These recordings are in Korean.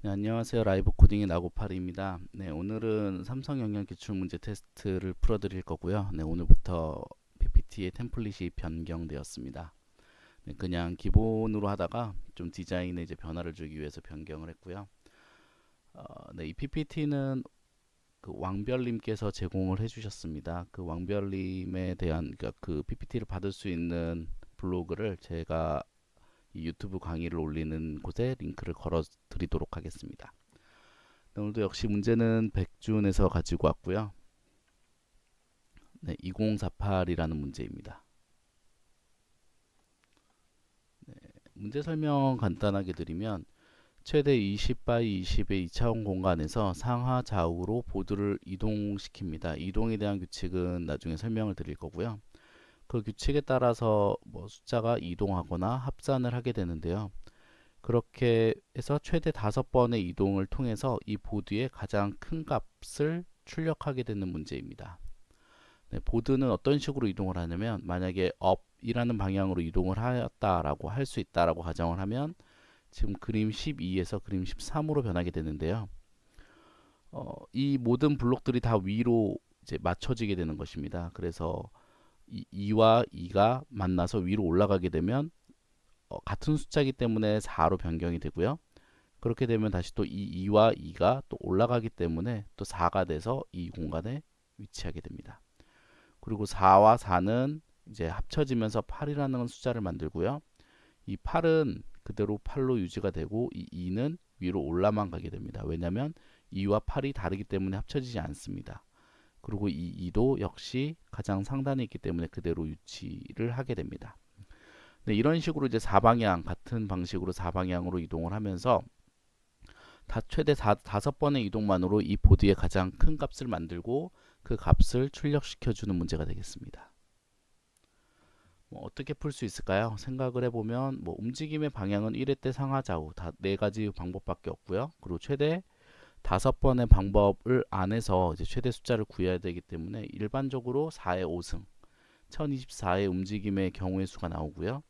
네, 안녕하세요. 라이브 코딩의 나고파리입니다. 네, 오늘은 삼성 영역 기출 문제 테스트를 풀어드릴 거고요. 네, 오늘부터 PPT의 템플릿이 변경되었습니다. 네, 그냥 기본으로 하다가 좀 디자인에 이제 변화를 주기 위해서 변경을 했고요. 네, 이 PPT는 그 왕별님께서 제공을 해주셨습니다. 그 왕별님에 대한 그러니까 그 PPT를 받을 수 있는 블로그를 제가 이 유튜브 강의를 올리는 곳에 링크를 걸어 드리도록 하겠습니다. 오늘도 역시 문제는 백준에서 가지고 왔고요. 네, 2048이라는 문제입니다. 네, 문제 설명 간단하게 드리면 최대 20 20의 2차원 공간에서 상하 좌우로 보드를 이동시킵니다. 이동에 대한 규칙은 나중에 설명을 드릴 거고요. 그 규칙에 따라서 뭐 숫자가 이동하거나 합산을 하게 되는데요. 그렇게 해서 최대 5번의 이동을 통해서 이 보드의 가장 큰 값을 출력하게 되는 문제입니다. 네, 보드는 어떤 식으로 이동을 하냐면 만약에 up이라는 방향으로 이동을 하였다라고 할 수 있다라고 가정을 하면 지금 그림 12에서 그림 13으로 변하게 되는데요. 이 모든 블록들이 다 위로 이제 맞춰지게 되는 것입니다. 그래서 2와 2가 만나서 위로 올라가게 되면 같은 숫자이기 때문에 4로 변경이 되고요. 그렇게 되면 다시 또 이 2와 2가 또 올라가기 때문에 또 4가 돼서 이 공간에 위치하게 됩니다. 그리고 4와 4는 이제 합쳐지면서 8이라는 숫자를 만들고요. 이 8은 그대로 8로 유지가 되고 이 2는 위로 올라만 가게 됩니다. 왜냐하면 2와 8이 다르기 때문에 합쳐지지 않습니다. 그리고 이 2도 역시 가장 상단에 있기 때문에 그대로 유치를 하게 됩니다. 네, 이런 식으로 이제 4방향 같은 방식으로 4방향으로 이동을 하면서 최대 5번의 이동만으로 이 보드의 가장 큰 값을 만들고 그 값을 출력시켜주는 문제가 되겠습니다. 뭐 어떻게 풀 수 있을까요? 생각을 해보면 뭐 움직임의 방향은 1회 때 상하 좌우 다 4가지 방법밖에 없고요. 그리고 최대 5번의 방법을 안에서 이제 최대 숫자를 구해야 되기 때문에 일반적으로 4의 5승 1024의 움직임의 경우의 수가 나오고요.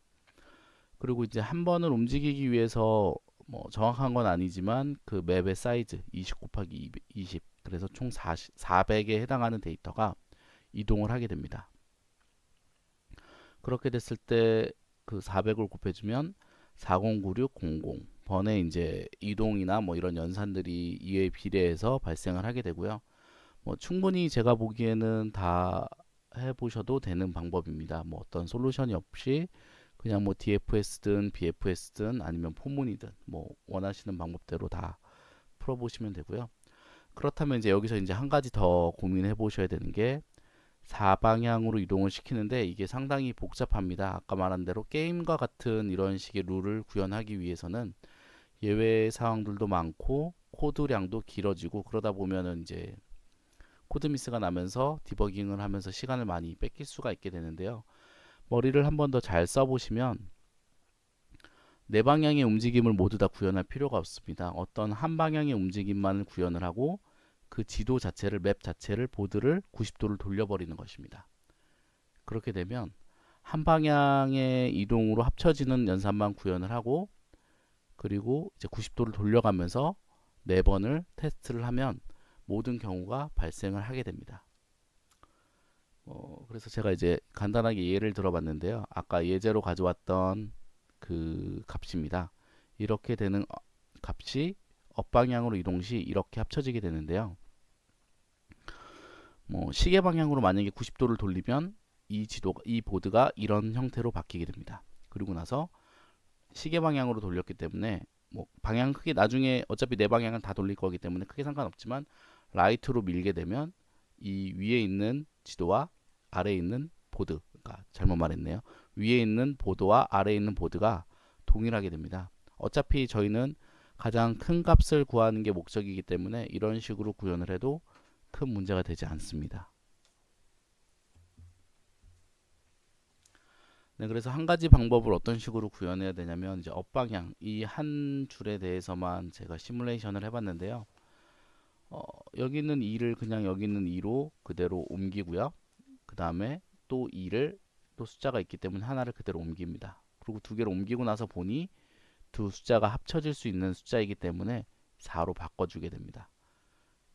그리고 이제 한 번을 움직이기 위해서 뭐 정확한 건 아니지만 그 맵의 사이즈 20 곱하기 20 그래서 총 400에 해당하는 데이터가 이동을 하게 됩니다. 그렇게 됐을 때 그 400을 곱해주면 409600 번의 이제 이동이나 뭐 이런 연산들이 이에 비례해서 발생을 하게 되고요. 뭐 충분히 제가 보기에는 다 해보셔도 되는 방법입니다. 뭐 어떤 솔루션이 없이 그냥 뭐 DFS든 BFS든 아니면 포문이든 뭐 원하시는 방법대로 다 풀어보시면 되고요. 그렇다면 이제 여기서 이제 한 가지 더 고민해 보셔야 되는 게 4방향으로 이동을 시키는데 이게 상당히 복잡합니다. 아까 말한 대로 게임과 같은 이런 식의 룰을 구현하기 위해서는 예외 사항들도 많고 코드량도 길어지고 그러다 보면은 이제 코드 미스가 나면서 디버깅을 하면서 시간을 많이 뺏길 수가 있게 되는데요. 머리를 한 번 더 잘 써보시면 네 방향의 움직임을 모두 다 구현할 필요가 없습니다. 어떤 한 방향의 움직임만을 구현을 하고 그 지도 자체를 맵 자체를 보드를 90도를 돌려버리는 것입니다. 그렇게 되면 한 방향의 이동으로 합쳐지는 연산만 구현을 하고 그리고 이제 90도를 돌려가면서 4번을 테스트를 하면 모든 경우가 발생을 하게 됩니다. 그래서 제가 이제 간단하게 예를 들어봤는데요. 아까 예제로 가져왔던 그 값입니다. 이렇게 되는 값이 업방향으로 이동 시 이렇게 합쳐지게 되는데요. 뭐 시계 방향으로 만약에 90도를 돌리면 이 보드가 이런 형태로 바뀌게 됩니다. 그리고 나서 시계 방향으로 돌렸기 때문에 뭐 방향 크게 나중에 어차피 내 방향은 다 돌릴 거기 때문에 크게 상관없지만 라이트로 밀게 되면 이 위에 있는 지도와 아래에 있는 보드, 그러니까 잘못 말했네요. 위에 있는 보드와 아래에 있는 보드가 동일하게 됩니다. 어차피 저희는 가장 큰 값을 구하는 게 목적이기 때문에 이런 식으로 구현을 해도 큰 문제가 되지 않습니다. 네, 그래서 한 가지 방법을 어떤 식으로 구현해야 되냐면 이제 업방향 이 한 줄에 대해서만 제가 시뮬레이션을 해봤는데요. 여기 있는 2를 그냥 여기 있는 2로 그대로 옮기고요. 그 다음에 또 2를 또 숫자가 있기 때문에 하나를 그대로 옮깁니다. 그리고 두 개를 옮기고 나서 보니 두 숫자가 합쳐질 수 있는 숫자이기 때문에 4로 바꿔주게 됩니다.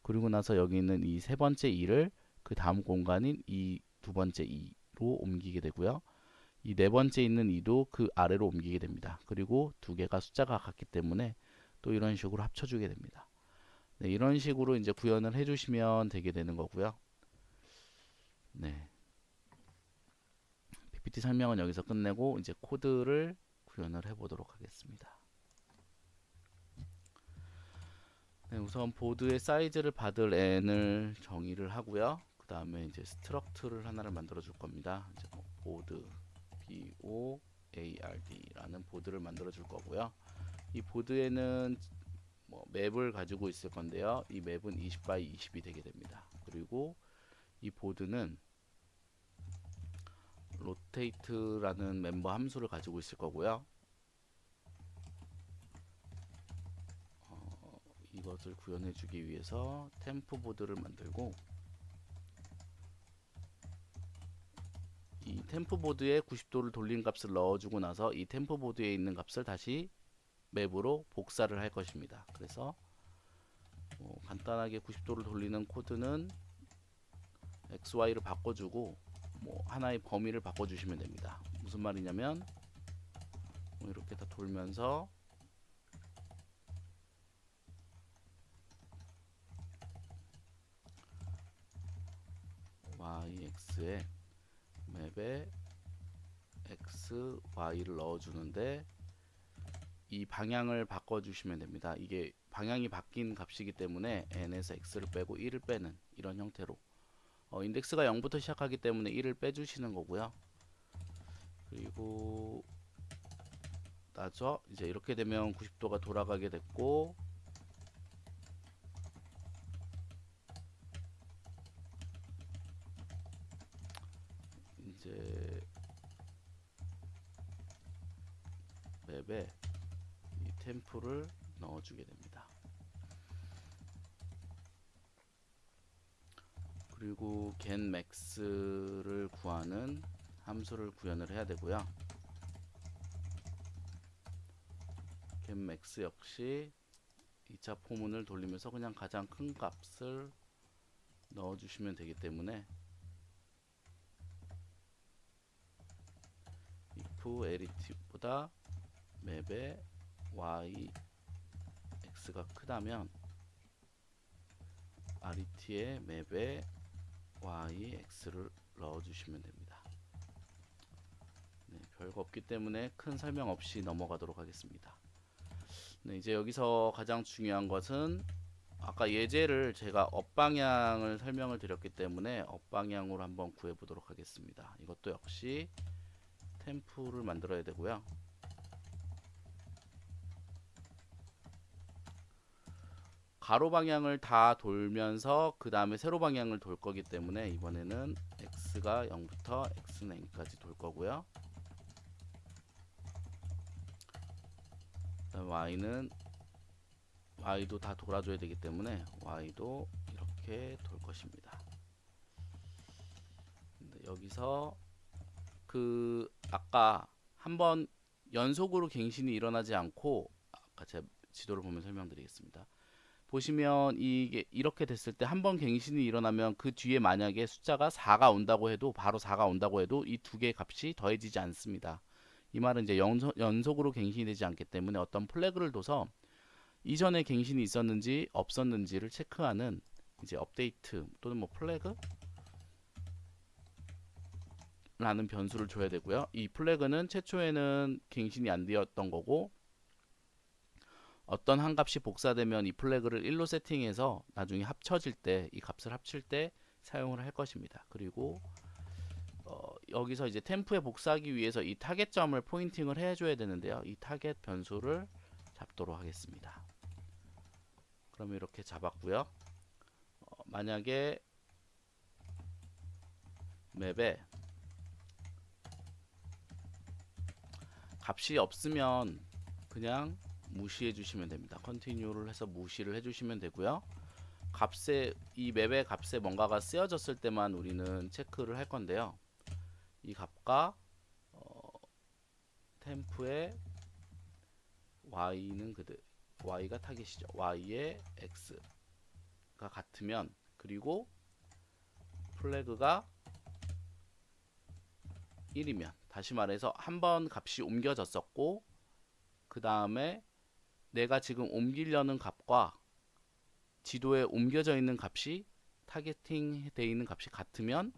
그리고 나서 여기 있는 이 세 번째 2를 그 다음 공간인 이 두 번째 2로 옮기게 되고요. 이 네 번째 있는 2도 그 아래로 옮기게 됩니다. 그리고 두 개가 숫자가 같기 때문에 또 이런 식으로 합쳐주게 됩니다. 네, 이런 식으로 이제 구현을 해주시면 되게 되는 거고요. 네, PPT 설명은 여기서 끝내고 이제 코드를 구현을 해보도록 하겠습니다. 네, 우선 보드의 사이즈를 받을 n을 정의를 하고요. 그 다음에 이제 스트럭트를 하나를 만들어 줄 겁니다. 이제 뭐 보드 BOARD라는 보드를 만들어 줄 거고요. 이 보드에는 뭐 맵을 가지고 있을 건데요. 이 맵은 20 by 20이 되게 됩니다. 그리고 이 보드는 rotate라는 멤버 함수를 가지고 있을 거고요. 이것을 구현해 주기 위해서 템프 보드를 만들고 이 템프 보드에 90도를 돌린 값을 넣어주고 나서 이 템프 보드에 있는 값을 다시 맵으로 복사를 할 것입니다. 그래서 간단하게 90도를 돌리는 코드는 XY를 바꿔주고 뭐 하나의 범위를 바꿔주시면 됩니다. 무슨 말이냐면 이렇게 다 돌면서 YX에 맵에 X, Y를 넣어주는데 이 방향을 바꿔주시면 됩니다. 이게 방향이 바뀐 값이기 때문에 n에서 x를 빼고 1을 빼는 이런 형태로 인덱스가 0부터 시작하기 때문에 1을 빼주시는 거고요. 그리고 나죠. 이제 이렇게 되면 90도가 돌아가게 됐고 이제 맵에 이 템프를 넣어주게 됩니다. 그리고 getMax를 구하는 함수를 구현을 해야 되고요. getMax 역시 2차 포문을 돌리면서 그냥 가장 큰 값을 넣어주시면 되기 때문에 if arith보다 맵에 y x가 크다면 arith의 맵에 y x를 넣어주시면 됩니다. 네, 별거 없기 때문에 큰 설명 없이 넘어가도록 하겠습니다. 네, 이제 여기서 가장 중요한 것은 아까 예제를 제가 업 방향을 설명을 드렸기 때문에 업 방향으로 한번 구해 보도록 하겠습니다. 이것도 역시 템프를 만들어야 되고요. 가로 방향을 다 돌면서 그 다음에 세로 방향을 돌 거기 때문에 이번에는 x가 0부터 x는 n까지 돌 거고요. 그 다음에 y도 다 돌아줘야 되기 때문에 y도 이렇게 돌 것입니다. 근데 여기서 아까 한번 연속으로 갱신이 일어나지 않고 아까 제가 지도를 보면 설명드리겠습니다. 보시면 이게 이렇게 됐을 때 한 번 갱신이 일어나면 그 뒤에 만약에 숫자가 4가 온다고 해도 바로 4가 온다고 해도 이 두 개의 값이 더해지지 않습니다. 이 말은 이제 연속으로 갱신이 되지 않기 때문에 어떤 플래그를 둬서 이전에 갱신이 있었는지 없었는지를 체크하는 이제 업데이트 또는 뭐 플래그 라는 변수를 줘야 되고요. 이 플래그는 최초에는 갱신이 안 되었던 거고 어떤 한 값이 복사되면 이 플래그를 1로 세팅해서 나중에 합쳐질 때 이 값을 합칠 때 사용을 할 것입니다. 그리고 여기서 이제 템프에 복사하기 위해서 이 타겟점을 포인팅을 해줘야 되는데요. 이 타겟 변수를 잡도록 하겠습니다. 그러면 이렇게 잡았고요. 만약에 맵에 값이 없으면 그냥 무시해 주시면 됩니다. 컨티뉴를 해서 무시를 해 주시면 되고요. 이 맵의 값에 뭔가가 쓰여졌을 때만 우리는 체크를 할 건데요. 이 값과 템프의 y는 y가 타겟이죠. y의 x가 같으면, 그리고 플래그가 1이면, 다시 말해서 한 번 값이 옮겨졌었고 그 다음에 내가 지금 옮기려는 값과 지도에 옮겨져 있는 값이, 타겟팅 되어 있는 값이 같으면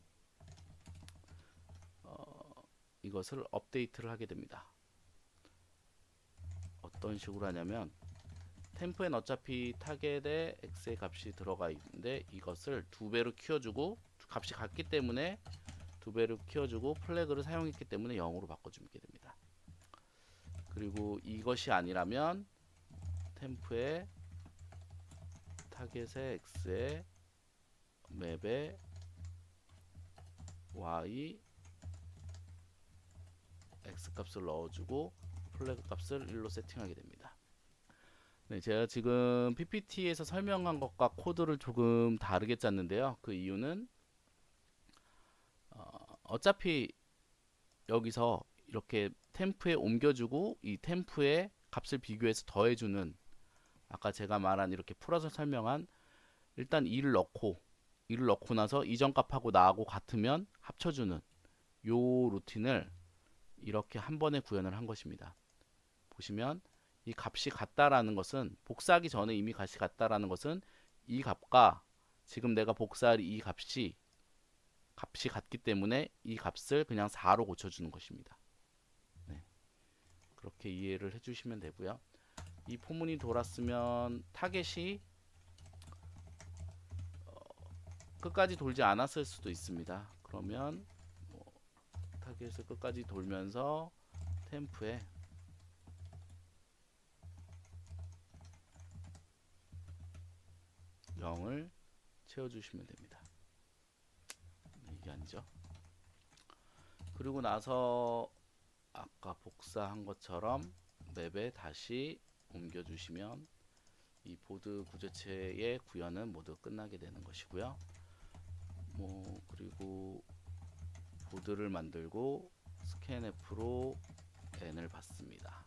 이것을 업데이트를 하게 됩니다. 어떤 식으로 하냐면, 템프엔 어차피 타겟에 x의 값이 들어가 있는데 이것을 2배로 키워주고, 값이 같기 때문에 2배로 키워주고 플래그를 사용했기 때문에 0으로 바꿔주게 됩니다. 그리고 이것이 아니라면 템프에 타겟의 x에 맵에 y x 값을 넣어주고 플래그 값을 1로 세팅하게 됩니다. 네, 제가 지금 PPT에서 설명한 것과 코드를 조금 다르게 짰는데요. 그 이유는 어차피 여기서 이렇게 템프에 옮겨주고 이 템프에 값을 비교해서 더해주는, 아까 제가 말한, 이렇게 풀어서 설명한, 일단 2를 넣고 나서 이전 값하고 나하고 같으면 합쳐주는 요 루틴을 이렇게 한 번에 구현을 한 것입니다. 보시면 이 값이 같다라는 것은, 복사하기 전에 이미 값이 같다라는 것은 이 값과 지금 내가 복사할 이 값이 같기 때문에 이 값을 그냥 4로 고쳐주는 것입니다. 네, 그렇게 이해를 해주시면 되고요. 이 포문이 돌았으면 타겟이 끝까지 돌지 않았을 수도 있습니다. 그러면 타겟을 끝까지 돌면서 템프에 (0을) 채워주시면 됩니다. 이게 아니죠. 그리고 나서 아까 복사한 것처럼 맵에 다시 옮겨주시면 이 보드 구조체의 구현은 모두 끝나게 되는 것이고요. 그리고 보드를 만들고 스캔F로 n을 받습니다.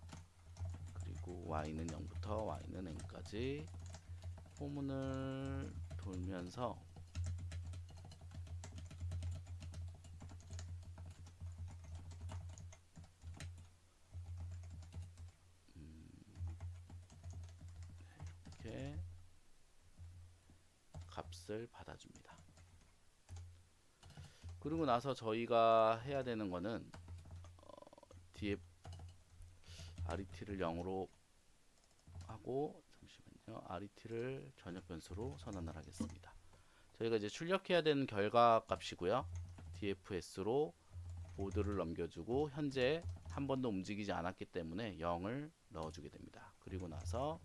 그리고 y는 0부터 y는 n까지 포문을 돌면서 이렇게 값을 받아줍니다. 그리고 나서 저희가 해야 되는 거는 df ret를 0으로 하고, 잠시만요, ret를 전역 변수로 선언을 하겠습니다. 저희가 이제 출력해야 되는 결과 값이고요. dfs로 보드를 넘겨주고 현재 한 번도 움직이지 않았기 때문에 0을 넣어주게 됩니다. 그리고 나서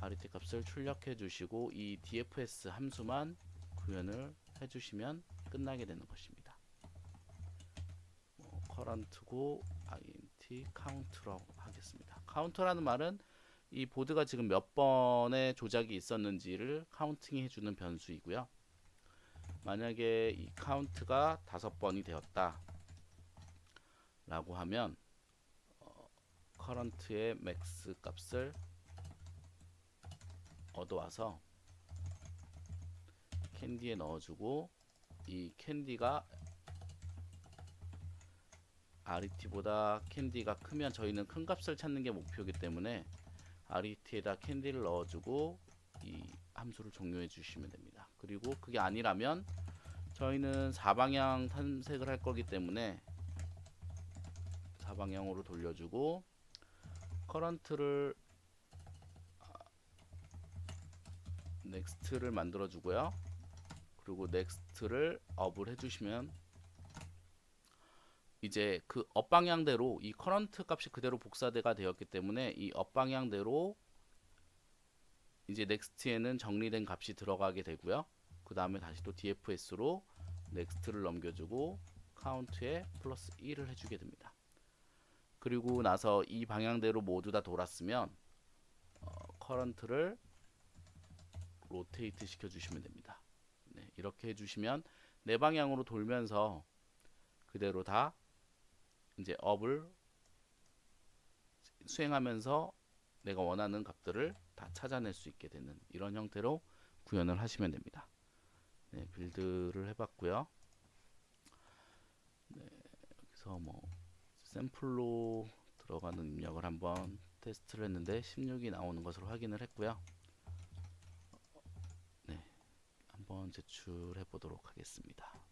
ret 값을 출력해 주시고 이 dfs 함수만 구현을 해주시면 끝나게 되는 것입니다. current고 int count라고 하겠습니다. count라는 말은 이 보드가 지금 몇 번의 조작이 있었는지를 카운팅 해주는 변수이고요. 만약에 이 count가 5번이 되었다 라고 하면 current의 max 값을 얻어와서 캔디에 넣어주고, 이 캔디가 ret보다 캔디가 크면 저희는 큰 값을 찾는 게 목표이기 때문에 ret에다 캔디를 넣어주고 이 함수를 종료해 주시면 됩니다. 그리고 그게 아니라면 저희는 4방향 탐색을 할 거기 때문에 4방향으로 돌려주고 current를 next를 만들어 주고요. 그리고 next를 up을 해주시면 이제 그 업 방향대로 이 current 값이 그대로 복사가 되었기 때문에 이 업 방향대로 이제 next에는 정리된 값이 들어가게 되고요. 그 다음에 다시 또 dfs로 next를 넘겨주고 count에 플러스 1을 해주게 됩니다. 그리고 나서 이 방향대로 모두 다 돌았으면 current를 로테이트 시켜주시면 됩니다. 네, 이렇게 해주시면 네 방향으로 돌면서 그대로 다 이제 업을 수행하면서 내가 원하는 값들을 다 찾아낼 수 있게 되는 이런 형태로 구현을 하시면 됩니다. 네, 빌드를 해봤고요. 네, 여기서 뭐 샘플로 들어가는 입력을 한번 테스트를 했는데 16이 나오는 것으로 확인을 했고요. 네, 한번 제출해 보도록 하겠습니다.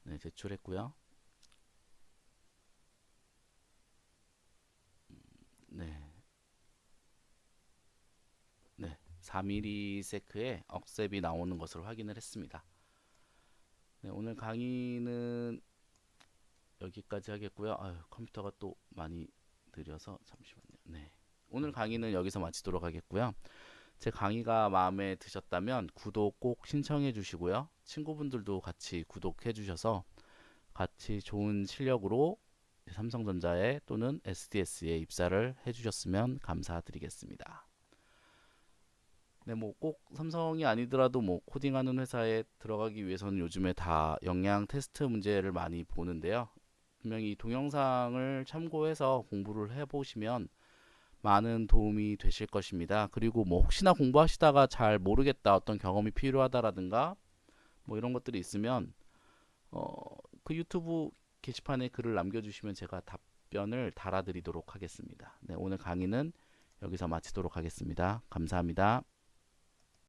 네, 제출했고요. 네, 네, 4ms의 억셉이 나오는 것으로 확인을 했습니다. 네, 오늘 강의는 여기까지 하겠고요. 아유, 컴퓨터가 또 많이 느려서 잠시만요. 네, 오늘 강의는 여기서 마치도록 하겠고요. 제 강의가 마음에 드셨다면 구독 꼭 신청해 주시고요. 친구분들도 같이 구독해 주셔서 같이 좋은 실력으로 삼성전자에 또는 SDS에 입사를 해 주셨으면 감사드리겠습니다. 네, 뭐 꼭 삼성이 아니더라도 뭐 코딩하는 회사에 들어가기 위해서는 요즘에 다 역량 테스트 문제를 많이 보는데요. 분명히 이 동영상을 참고해서 공부를 해보시면 많은 도움이 되실 것입니다. 그리고 뭐 혹시나 공부하시다가 잘 모르겠다, 어떤 경험이 필요하다라든가 뭐 이런 것들이 있으면 그 유튜브 게시판에 글을 남겨주시면 제가 답변을 달아드리도록 하겠습니다. 네, 오늘 강의는 여기서 마치도록 하겠습니다. 감사합니다.